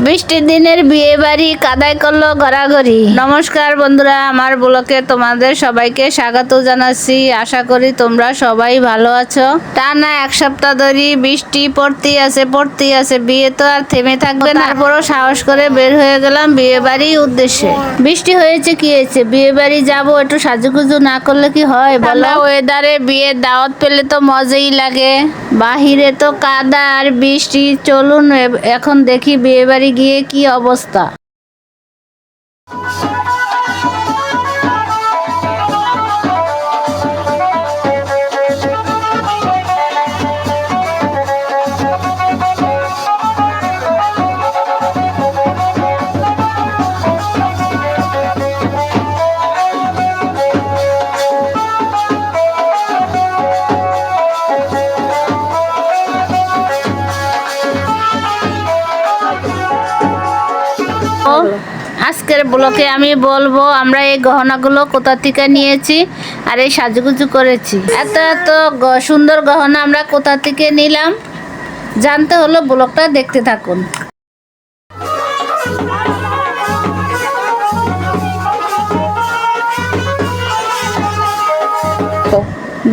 বৃষ্টির দিনের বিয়ে বাড়ি কাদায় করলো গড়াগড়ি। নমস্কার বন্ধুরা, আমার ব্লগে তোমাদের সবাইকে স্বাগত জানাচ্ছি। আশা করি তোমরা সবাই ভালো আছো। টানা এক সপ্তাহ ধরে বৃষ্টি পড়তেই আছে। বিয়ে তো আর থেমে থাকবে না। তারপরও সাহস করে বের হয়ে গেলাম বিয়ে বাড়ির উদ্দেশ্যে। বৃষ্টি হয়েছে কি হয়েছে, বিয়ে বাড়ি যাবো, একটু সাজুগুজু না করলে কি হয় বলো? ওয়েদারে বিয়ের দাওয়াত পেলে তো মজাই লাগে। বাহিরে তো কাদা আর বৃষ্টি। চলুন এখন দেখি বিয়ে বাড়ি গিয়ে কি অবস্থা। আজকের ব্লগে আমি বলবো আমরা এই গহনাগুলো কোথা থেকে নিয়েছি আর এই সাজুগুজু করেছি। এত এত সুন্দর গহনা আমরা কোথা থেকে নিলাম জানতে হলো ব্লগটা দেখতে থাকুন।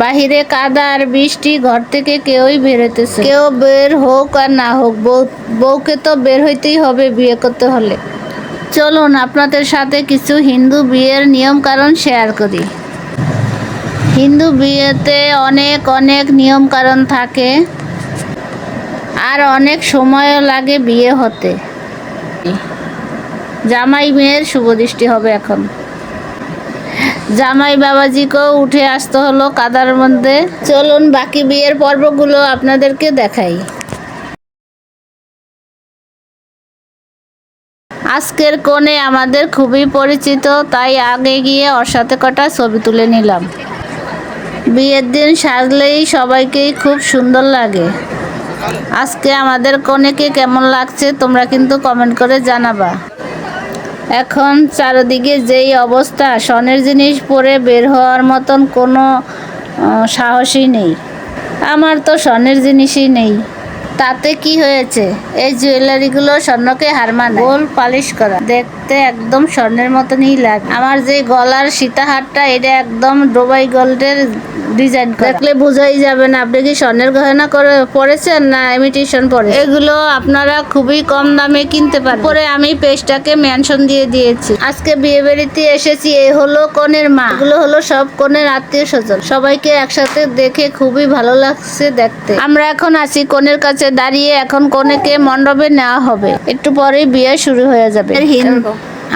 বাহিরে কাদা আর বৃষ্টি, ঘর থেকে কেউই বেরোতেছে। কেউ বের হোক আর না হোক, বউকে তো বের হইতেই হবে বিয়ে করতে হলে। চলুন আপনাদের সাথে কিছু হিন্দু বিয়ের নিয়ম কারণ শেয়ার করি। হিন্দু বিয়েতে অনেক অনেক নিয়ম কারণ থাকে আর অনেক সময়ও লাগে বিয়ে হতে। জামাই মেয়ের শুভ দৃষ্টি হবে এখন। জামাই বাবাজিকেও উঠে আসতে হলো কাদার মধ্যে। চলুন বাকি বিয়ের পর্বগুলো আপনাদেরকে দেখাই। আজকের কনে আমাদের খুবই পরিচিত, তাই আগে গিয়ে ওর সাথে কটা ছবি তুলে নিলাম। বিয়ের দিন সাজলেই সবাইকেই খুব সুন্দর লাগে। আজকে আমাদের কনেকে কেমন লাগছে তোমরা কিন্তু কমেন্ট করে জানাবা। এখন চারিদিকে যেই অবস্থা, স্বর্ণের জিনিস পরে বের হওয়ার মতন কোনো সাহসই নেই। আমার তো স্বর্ণের জিনিসই নেই। তাতে কি হয়েছে, এই জুয়েলারিগুলো স্বর্ণকে হার মানায়। গোল পালিশ করা, দেখতে একদম স্বর্ণের মতনই লাগে। আমার যে গলার সীতাহারটা, এটা একদম ডুবাই গোল্ডের ডিজাইন করা। দেখলে বোঝাই যাবে না আপনি কি স্বর্ণের গহনা করে পরেছেন না ইমিটেশন পরে। এগুলো আপনারা খুবই কম দামে কিনতে পারেন। পরে আমি পেজটাকে মেনশন দিয়ে দিয়েছি। আজকে বিয়ে বাড়িতে এসেছি, এই হলো কনের মা, এগুলো হলো সব কনের আত্মীয় স্বজন। সবাইকে একসাথে দেখে খুবই ভালো লাগছে দেখতে। আমরা এখন আছি কনের কাছে দাঁড়িয়ে। এখন কনেকে মণ্ডপে নেওয়া হবে, একটু পরেই বিয়ে শুরু হয়ে যাবে।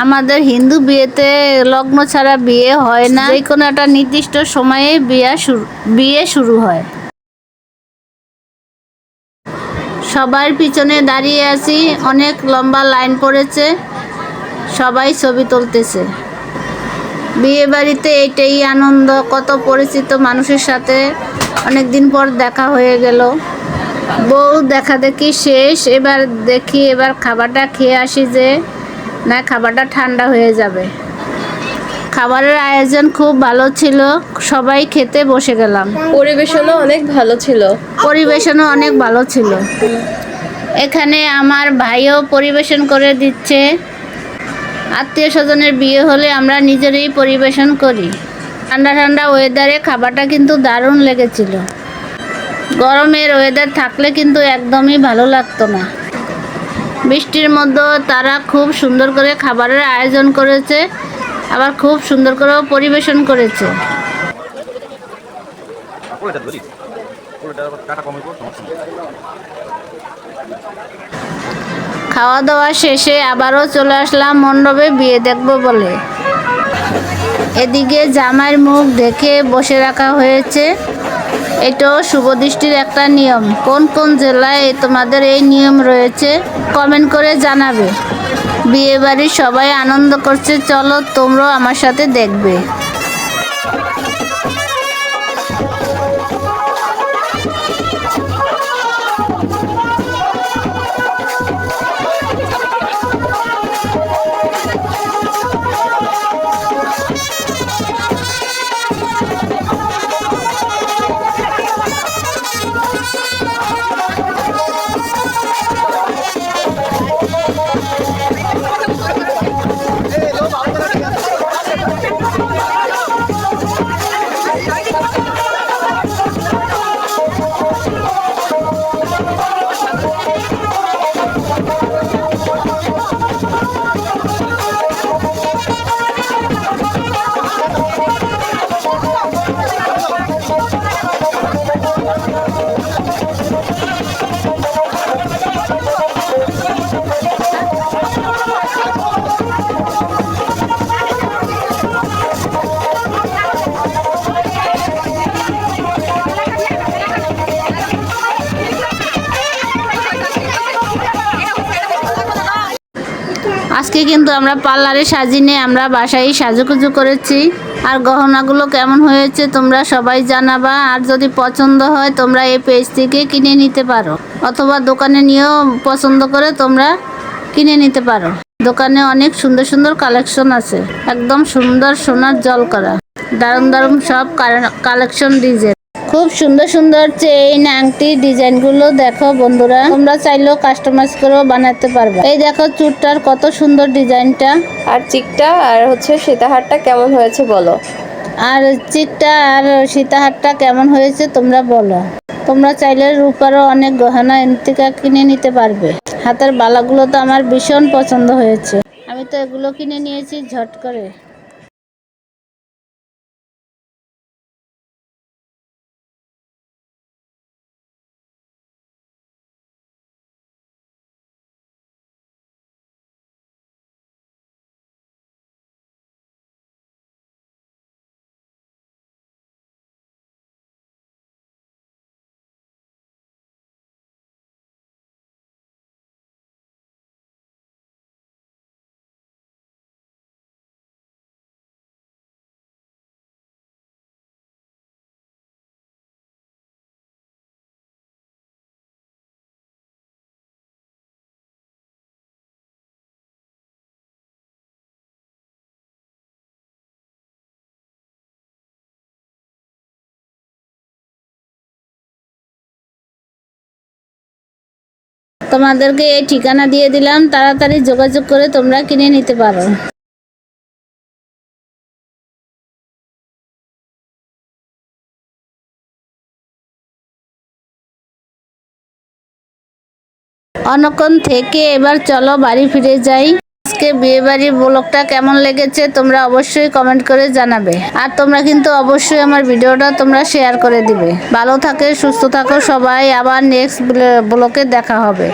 আমাদের হিন্দু বিয়েতে লগ্ন ছাড়া বিয়ে হয় না, যে কোনো একটা নির্দিষ্ট সময়ে বিয়ে শুরু হয়। সবার পিছনে দাঁড়িয়ে আছি, অনেক লম্বা লাইন পড়েছে, সবাই ছবি তুলতেছে। বিয়ে বাড়িতে এটাই আনন্দ, কত পরিচিত মানুষের সাথে অনেক দিন পর দেখা হয়ে গেল। বউ দেখা দেখি শেষ। এবার খাবারটা খেয়ে আসি, যে না খাবারটা ঠান্ডা হয়ে যাবে। খাবারের আয়োজন খুব ভালো ছিল, সবাই খেতে বসে গেলাম। পরিবেশনও অনেক ভালো ছিল। এখানে আমার ভাইও পরিবেশন করে দিচ্ছে। আত্মীয় স্বজনের বিয়ে হলে আমরা নিজেরাই পরিবেশন করি। ঠান্ডা ঠান্ডা ওয়েদারে খাবারটা কিন্তু দারুণ লেগেছিল। গরমের ওয়েদার থাকলে কিন্তু একদমই ভালো লাগতো না। বৃষ্টির মধ্যে তারা খুব সুন্দর করে খাবারের আয়োজন করেছে, আবার খুব সুন্দর করেও পরিবেশন করেছে। খাওয়া দাওয়া শেষে আবারও চলে আসলাম মণ্ডপে বিয়ে দেখবো বলে। এদিকে জামাইয়ের মুখ দেখে বসে রাখা হয়েছে। এটাও শুভদৃষ্টির একটা নিয়ম। কোন কোন জেলায় তোমাদের এই নিয়ম রয়েছে কমেন্ট করে জানাবে। বিয়ে বাড়ির সবাই আনন্দ করছে, চলো তোমরাও আমার সাথে দেখবে। আজকে কিন্তু আমরা পার্লারে সাজিয়ে আমরা বাসায় সাজুগুজু করেছি। আর গহনাগুলো কেমন হয়েছে তোমরা সবাই জানাবা। আর যদি পছন্দ হয় তোমরা এই পেজ থেকে কিনে নিতে পারো, অথবা দোকানে নিয়েও পছন্দ করে তোমরা কিনে নিতে পারো। দোকানে অনেক সুন্দর সুন্দর কালেকশন আছে, একদম সুন্দর সোনার জল করা দারুণ দারুণ সব কালেকশন ডিজাইন। খুব সুন্দর সুন্দর চেইন আংটি ডিজাইনগুলো দেখো বন্ধুরা, তোমরা চাইলেও কাস্টমাইজ করেও বানাতে পারবে। এই দেখো চুটটার কত সুন্দর ডিজাইনটা। আর চিকটা আর হচ্ছে সীতাহারটা কেমন হয়েছে বলো। আর চিকটা আর সীতাহারটা কেমন হয়েছে তোমরা বলো। তোমরা চাইলে রূপারও অনেক গহনা এনতিকা কিনে নিতে পারবে। হাতের বালাগুলো তো আমার ভীষণ পছন্দ হয়েছে, আমি তো এগুলো কিনে নিয়েছি ঝট করে। তোমাদেরকে এই ঠিকানা দিয়ে দিলাম, তাড়াতাড়ি যোগাযোগ করে তোমরা কিনে নিতে পারো। অনেকক্ষণ থেকে এবার চলো বাড়ি ফিরে যাই। আজকে বিয়ে বাড়ির ব্লগটা কেমন লেগেছে তোমরা অবশ্যই কমেন্ট করে জানাবে। আর তোমরা কিন্তু অবশ্যই আমার ভিডিওটা তোমরা শেয়ার করে দিবে। ভালো থাকে, সুস্থ থাকো সবাই, আবার নেক্সট ব্লগে দেখা হবে।